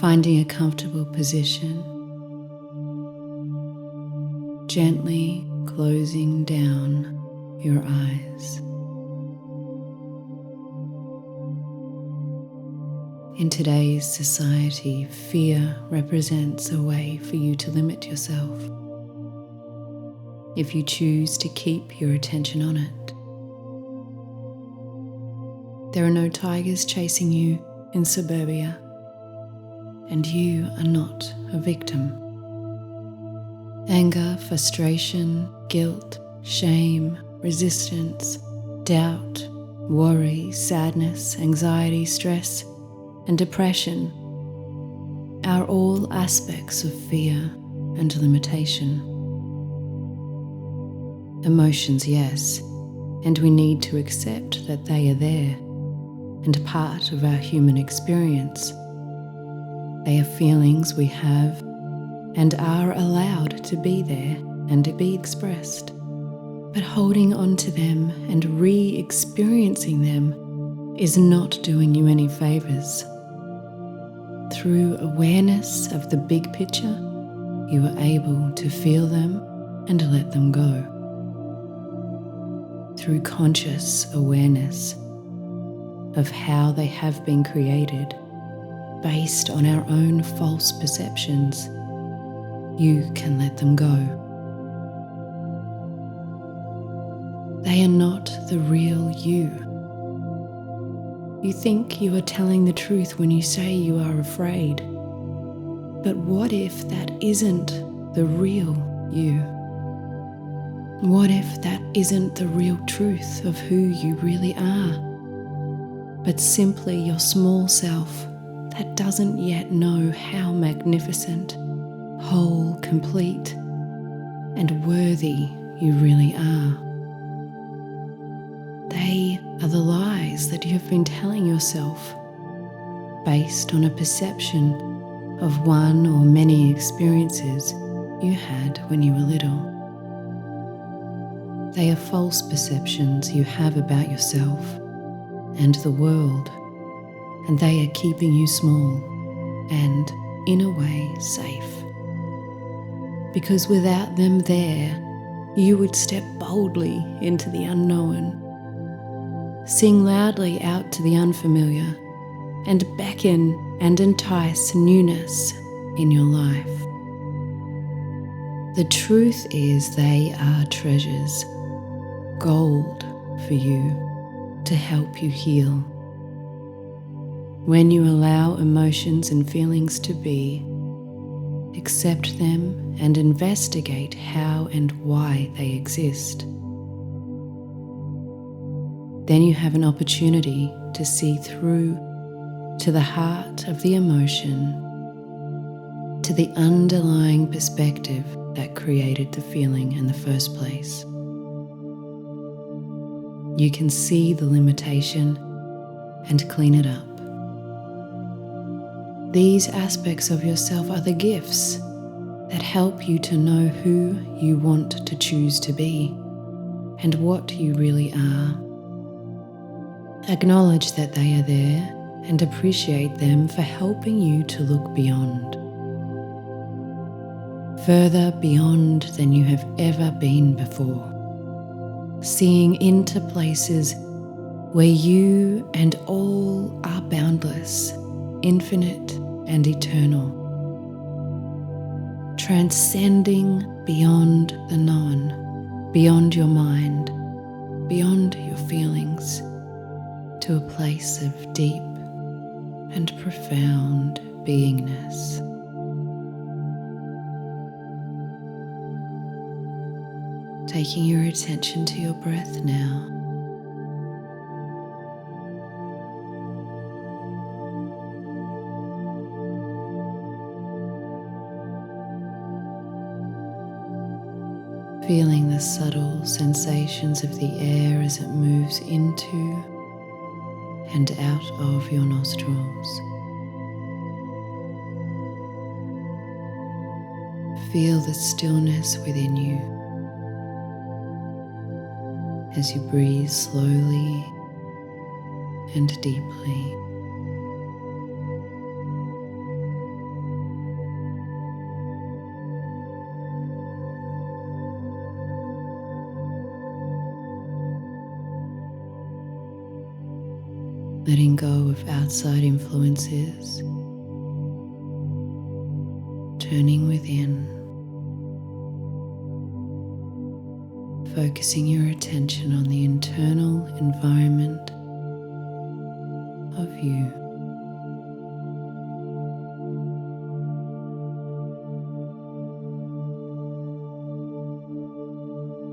Finding a comfortable position, gently closing down your eyes. In today's society, fear represents a way for you to limit yourself. If you choose to keep your attention on it, there are no tigers chasing you in suburbia, and you are not a victim. Anger, frustration, guilt, shame, resistance, doubt, worry, sadness, anxiety, stress, and depression are all aspects of fear and limitation. Emotions, yes, and we need to accept that they are there and part of our human experience. They are feelings we have and are allowed to be there and to be expressed. But holding on to them and re-experiencing them is not doing you any favors. Through awareness of the big picture, you are able to feel them and let them go. Through conscious awareness of how they have been created based on our own false perceptions, you can let them go. They are not the real you. You think you are telling the truth when you say you are afraid. But what if that isn't the real you? What if that isn't the real truth of who you really are, but simply your small self that doesn't yet know how magnificent, whole, complete, and worthy you really are? They are the lies that you have been telling yourself based on a perception of one or many experiences you had when you were little. They are false perceptions you have about yourself and the world, and they are keeping you small and, in a way, safe. Because without them there, you would step boldly into the unknown, sing loudly out to the unfamiliar, and beckon and entice newness in your life. The truth is they are treasures, gold for you to help you heal. When you allow emotions and feelings to be, accept them and investigate how and why they exist, then you have an opportunity to see through to the heart of the emotion, to the underlying perspective that created the feeling in the first place. You can see the limitation and clean it up. These aspects of yourself are the gifts that help you to know who you want to choose to be and what you really are. Acknowledge that they are there and appreciate them for helping you to look beyond. Further beyond than you have ever been before. Seeing into places where you and all are boundless, infinite and eternal. Transcending beyond the known, beyond your mind, beyond your feelings, to a place of deep and profound beingness. Taking your attention to your breath now. Feeling the subtle sensations of the air as it moves into and out of your nostrils. Feel the stillness within you as you breathe slowly and deeply. letting go of outside influences, turning within, focusing your attention on the internal environment of you.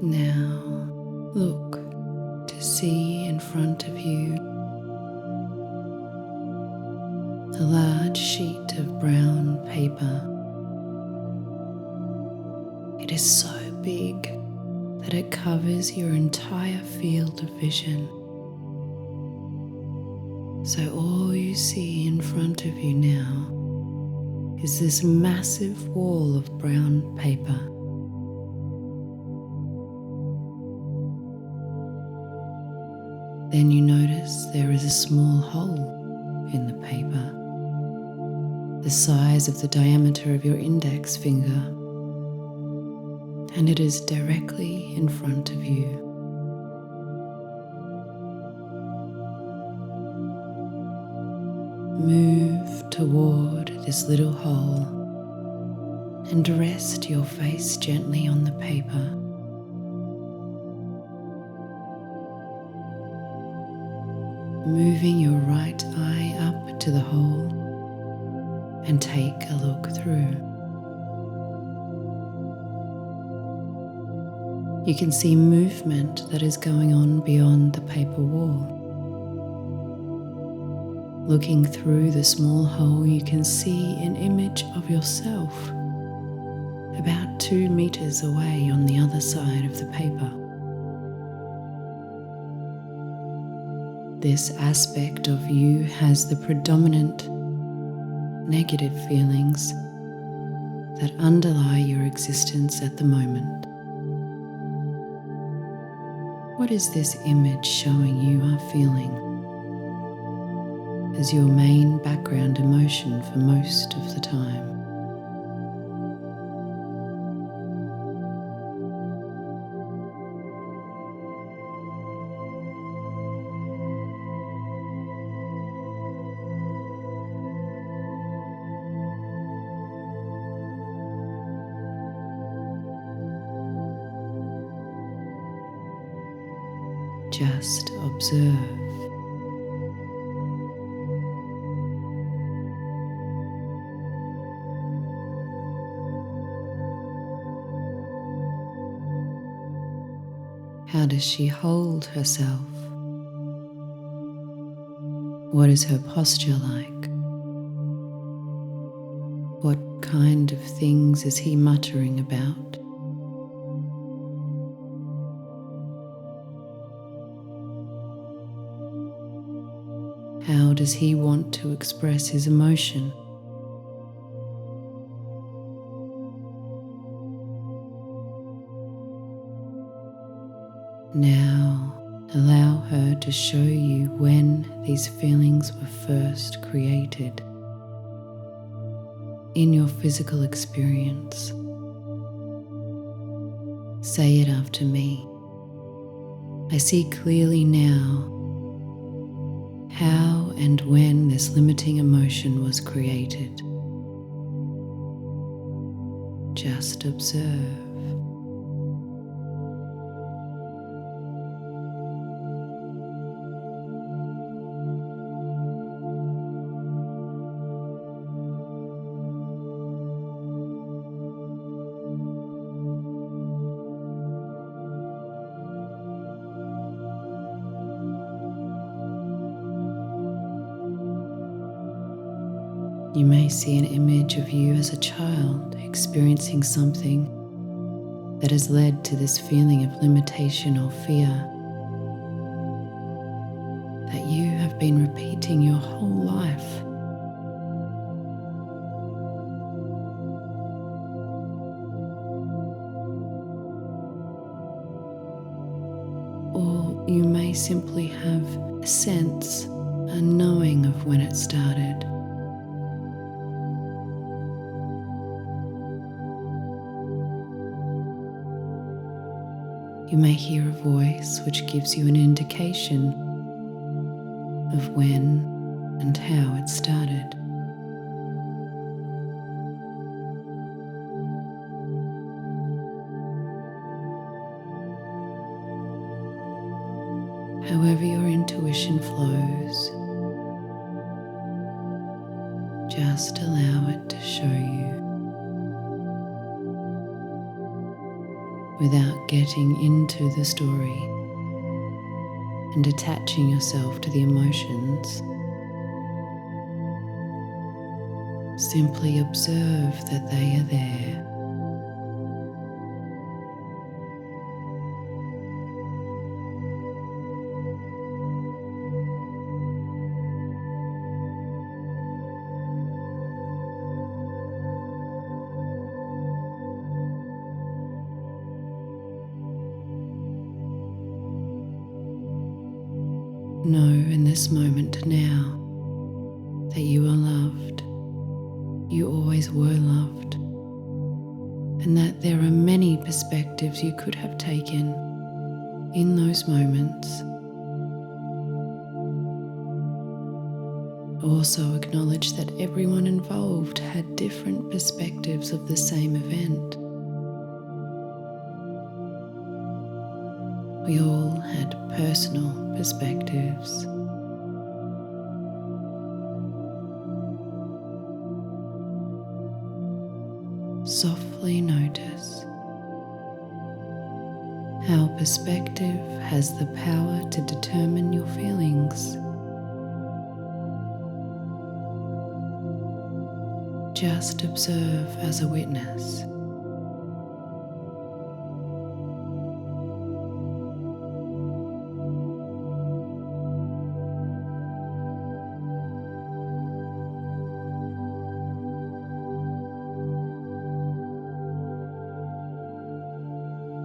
Now look to see in front of you a large sheet of brown paper. It is so big that it covers your entire field of vision. So all you see in front of you now is this massive wall of brown paper. Then you notice there is a small hole in the paper, the size of the diameter of your index finger, and it is directly in front of you. Move toward this little hole and rest your face gently on the paper. Moving your right eye up to the hole and take a look through. You can see movement that is going on beyond the paper wall. Looking through the small hole, you can see an image of yourself about 2 meters away on the other side of the paper. This aspect of you has the predominant negative feelings that underlie your existence at the moment. What is this image showing you are feeling as your main background emotion for most of the time? Just observe. How does she hold herself? What is her posture like? What kind of things is he muttering about? How does he want to express his emotion? Now allow her to show you when these feelings were first created in your physical experience. Say it after me. I see clearly now how and when this limiting emotion was created. Just observe. You may see an image of you as a child experiencing something that has led to this feeling of limitation or fear that you have been repeating your whole life. Or you may simply have a sense, a knowing of when it started. You may hear a voice which gives you an indication of when and how it started. However your intuition flows, just allow it to show you without getting into the story and attaching yourself to the emotions. Simply observe that they are there. Know in this moment now that you are loved, you always were loved, and that there are many perspectives you could have taken in those moments. Also acknowledge that everyone involved had different perspectives of the same event. We all had personal perspectives. Softly notice how perspective has the power to determine your feelings. Just observe as a witness.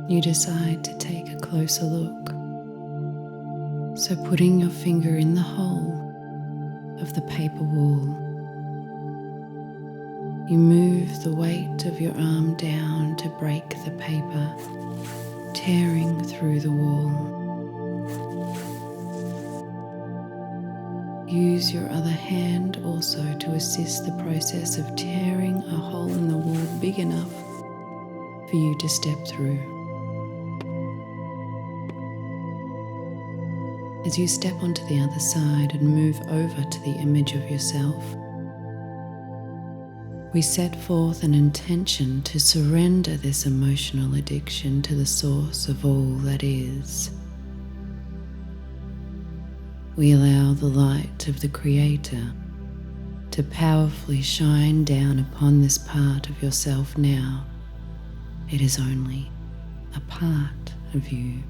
You decide to take a closer look. So putting your finger in the hole of the paper wall, you move the weight of your arm down to break the paper, tearing through the wall. Use your other hand also to assist the process of tearing a hole in the wall big enough for you to step through. As you step onto the other side and move over to the image of yourself, we set forth an intention to surrender this emotional addiction to the source of all that is. We allow the light of the Creator to powerfully shine down upon this part of yourself now. It is only a part of you.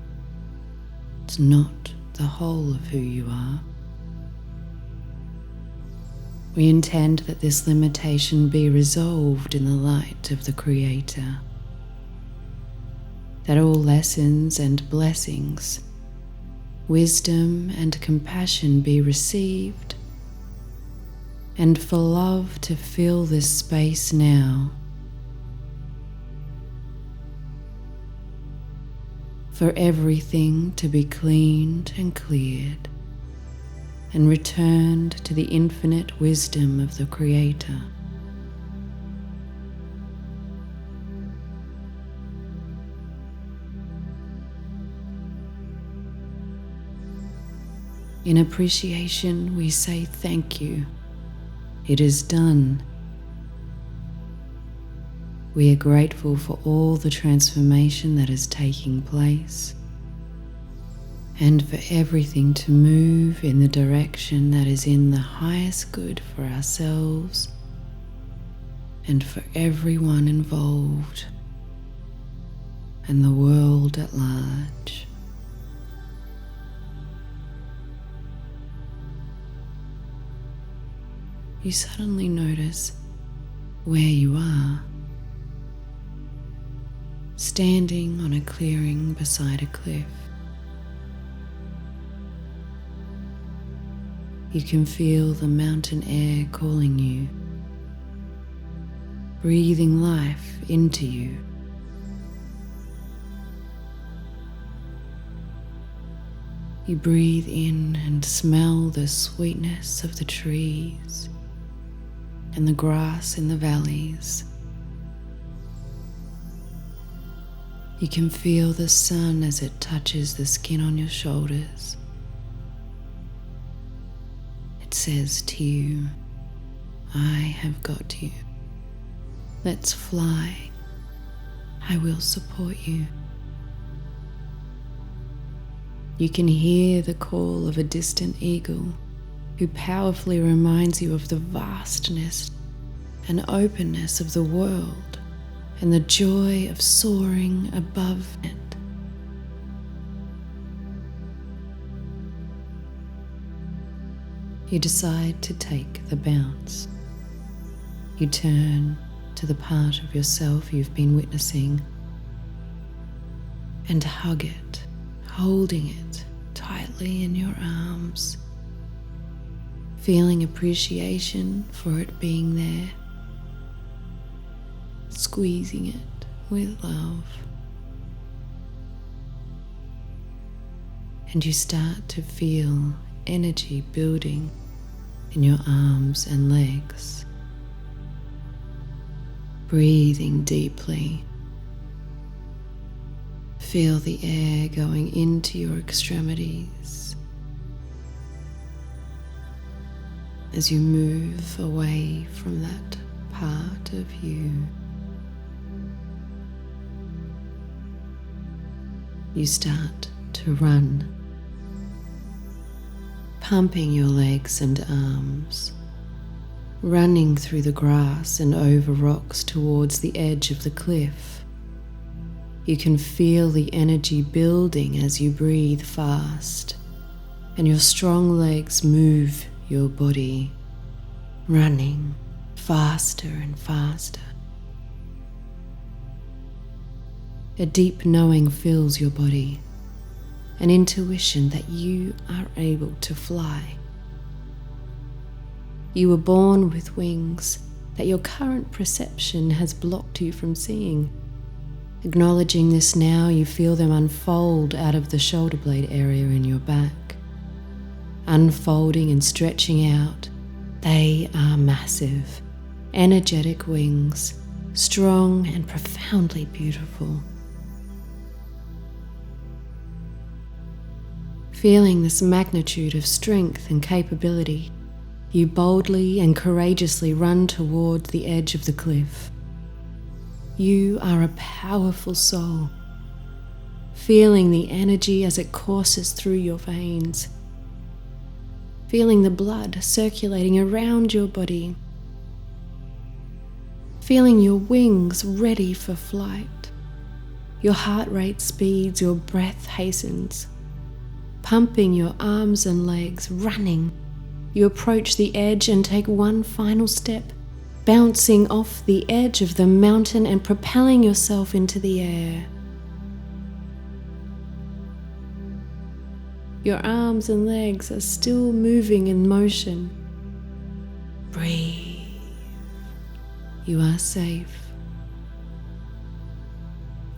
It's not the whole of who you are. We intend that this limitation be resolved in the light of the Creator, that all lessons and blessings, wisdom and compassion be received, and for love to fill this space now, for everything to be cleaned and cleared and returned to the infinite wisdom of the Creator. In appreciation, we say thank you. It is done. We are grateful for all the transformation that is taking place and for everything to move in the direction that is in the highest good for ourselves and for everyone involved and the world at large. You suddenly notice where you are, standing on a clearing beside a cliff. You can feel the mountain air calling you, breathing life into you. You breathe in and smell the sweetness of the trees and the grass in the valleys. You can feel the sun as it touches the skin on your shoulders. It says to you, I have got you. Let's fly. I will support you. You can hear the call of a distant eagle who powerfully reminds you of the vastness and openness of the world and the joy of soaring above it. You decide to take the bounce. You turn to the part of yourself you've been witnessing and hug it, holding it tightly in your arms, feeling appreciation for it being there, squeezing it with love. And you start to feel energy building in your arms and legs. Breathing deeply. Feel the air going into your extremities as you move away from that part of you. You start to run, pumping your legs and arms, running through the grass and over rocks towards the edge of the cliff. You can feel the energy building as you breathe fast, and your strong legs move your body, running faster and faster. A deep knowing fills your body, an intuition that you are able to fly. You were born with wings that your current perception has blocked you from seeing. Acknowledging this now, you feel them unfold out of the shoulder blade area in your back. Unfolding and stretching out, they are massive, energetic wings, strong and profoundly beautiful. Feeling this magnitude of strength and capability, you boldly and courageously run toward the edge of the cliff. You are a powerful soul, feeling the energy as it courses through your veins, feeling the blood circulating around your body, feeling your wings ready for flight. Your heart rate speeds, your breath hastens. Pumping your arms and legs, running. You approach the edge and take one final step, bouncing off the edge of the mountain and propelling yourself into the air. Your arms and legs are still moving in motion. Breathe. You are safe.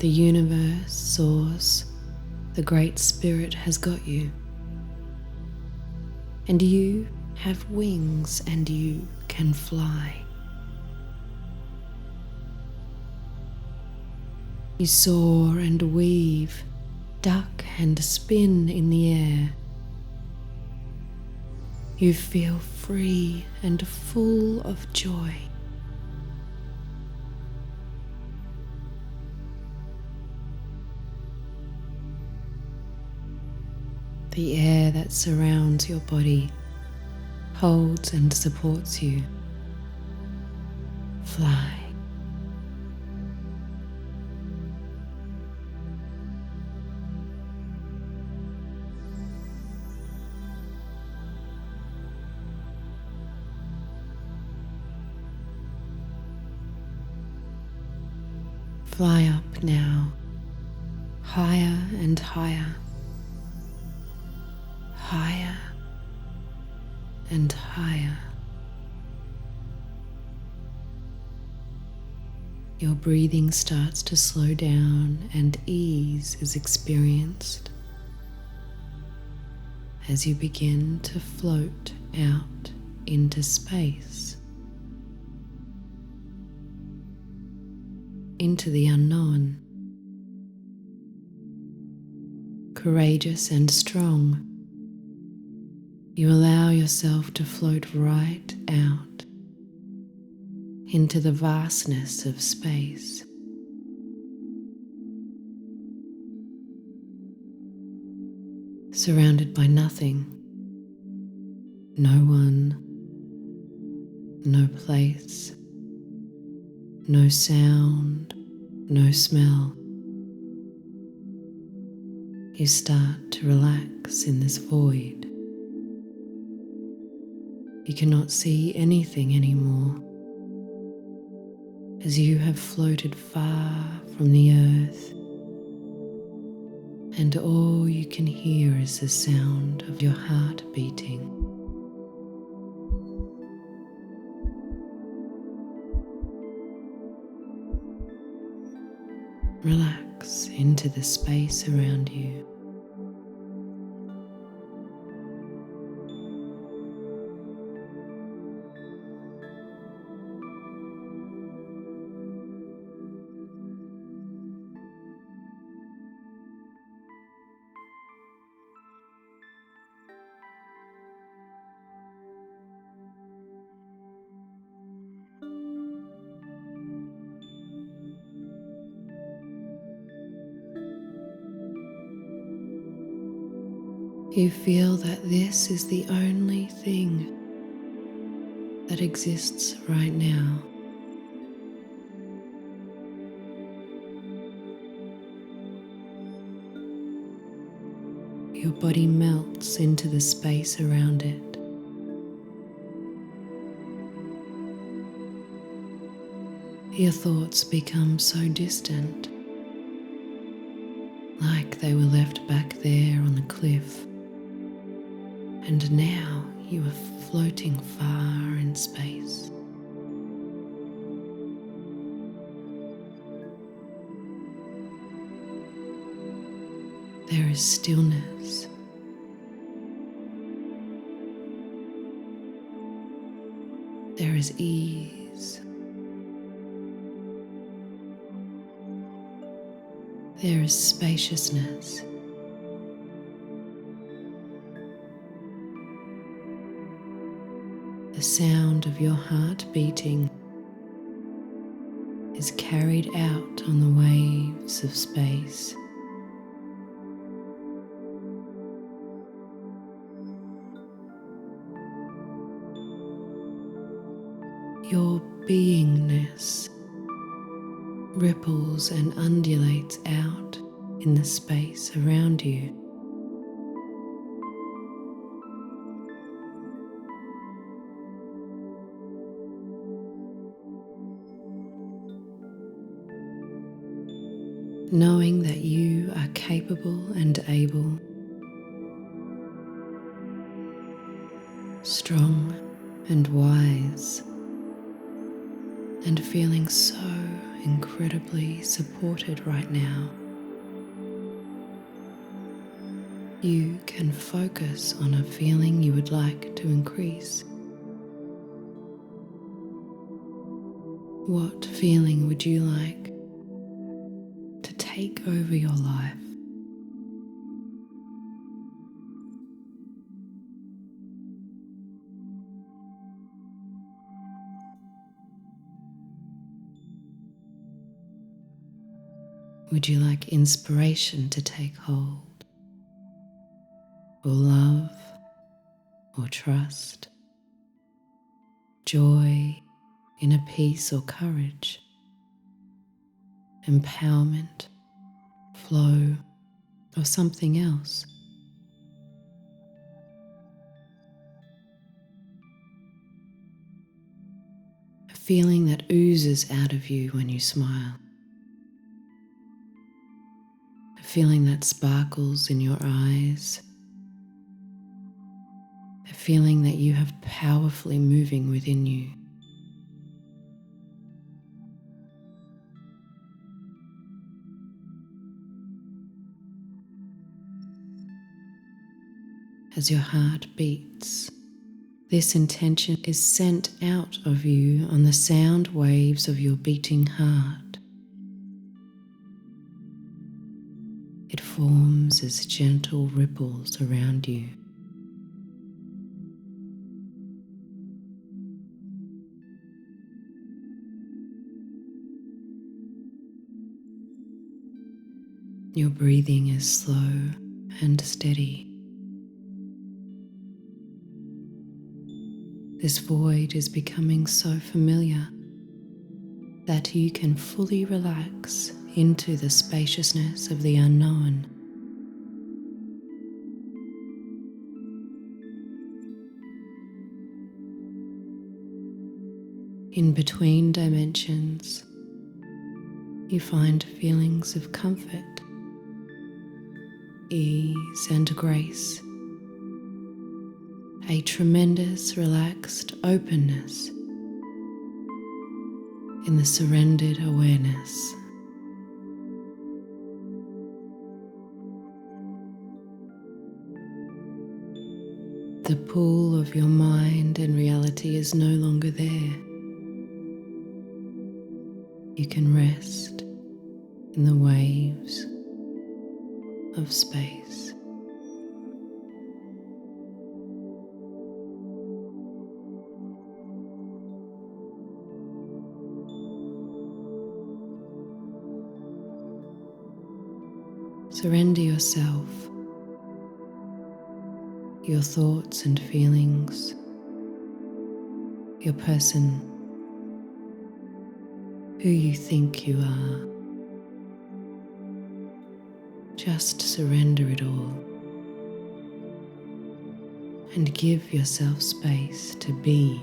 The universe, source, the Great Spirit has got you. And you have wings and you can fly. You soar and weave, duck and spin in the air. You feel free and full of joy. The air that surrounds your body holds and supports you. Fly. Fly up now, higher and higher, higher and higher. Your breathing starts to slow down and ease is experienced. as you begin to float out into space, into the unknown. Courageous and strong, you allow yourself to float right out into the vastness of space. Surrounded by nothing, no one, no place, no sound, no smell. You start to relax in this void. You cannot see anything anymore, as you have floated far from the earth, and all you can hear is the sound of your heart beating. Relax into the space around you. You feel that this is the only thing that exists right now. Your body melts into the space around it. Your thoughts become so distant, like they were left back there on the cliff. And now you are floating far in space. There is stillness. There is ease. There is spaciousness. The sound of your heart beating is carried out on the waves of space. Your beingness ripples and undulates out in the space around you. Knowing that you are capable and able, strong and wise, and feeling so incredibly supported right now. You can focus on a feeling you would like to increase. What feeling would you like to take over your life? Would you like inspiration to take hold, or love, or trust, joy, inner peace or courage, empowerment, flow, or something else? A feeling that oozes out of you when you smile. A feeling that sparkles in your eyes. A feeling that you have powerfully moving within you. as your heart beats. This intention is sent out of you on the sound waves of your beating heart. It forms as gentle ripples around you. Your breathing is slow and steady. This void is becoming so familiar that you can fully relax into the spaciousness of the unknown. In between dimensions, you find feelings of comfort, ease and grace, a tremendous relaxed openness in the surrendered awareness. The pull of your mind and reality is no longer there. You can rest in the waves of space. Surrender yourself, your thoughts and feelings, your person, who you think you are. Just surrender it all and give yourself space to be.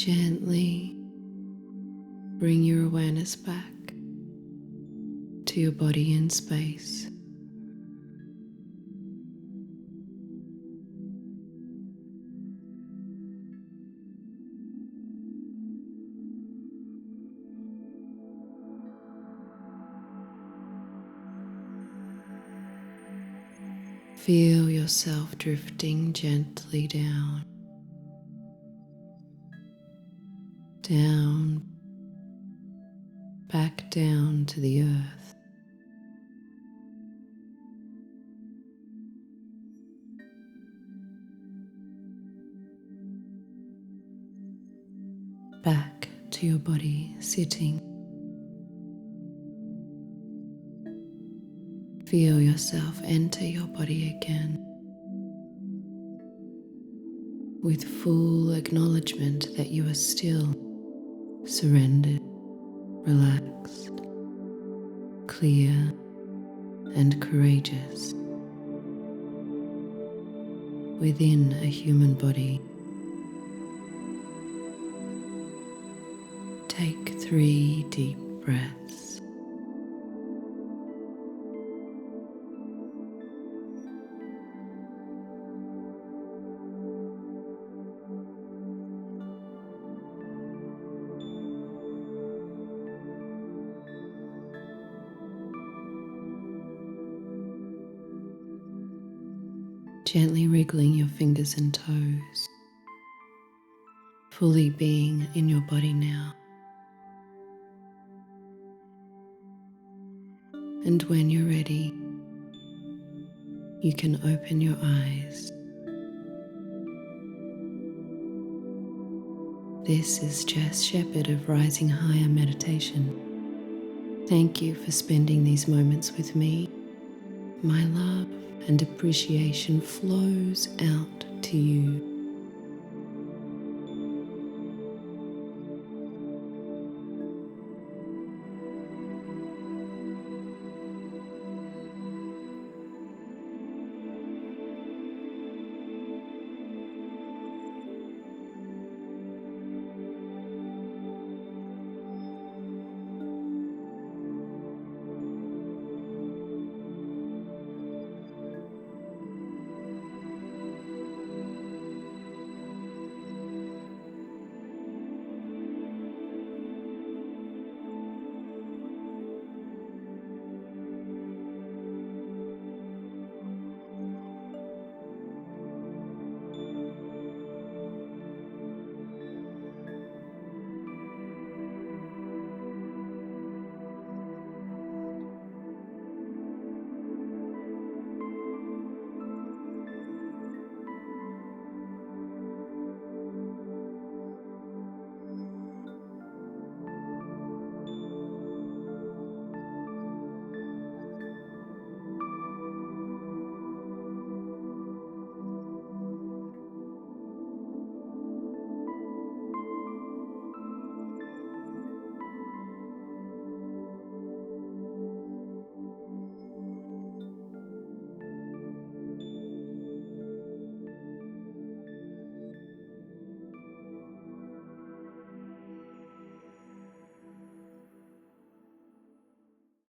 Gently bring your awareness back to your body in space. Feel yourself drifting gently down, down, back down to the earth. Back to your body sitting. Feel yourself enter your body again with full acknowledgement that you are still surrendered, relaxed, clear, and courageous within a human body. Take 3 deep breaths. Gently wriggling your fingers and toes, fully being in your body now. And when you're ready, you can open your eyes. This is Jess Shepherd of Rising Higher Meditation. Thank you for spending these moments with me. My love and appreciation flows out to you.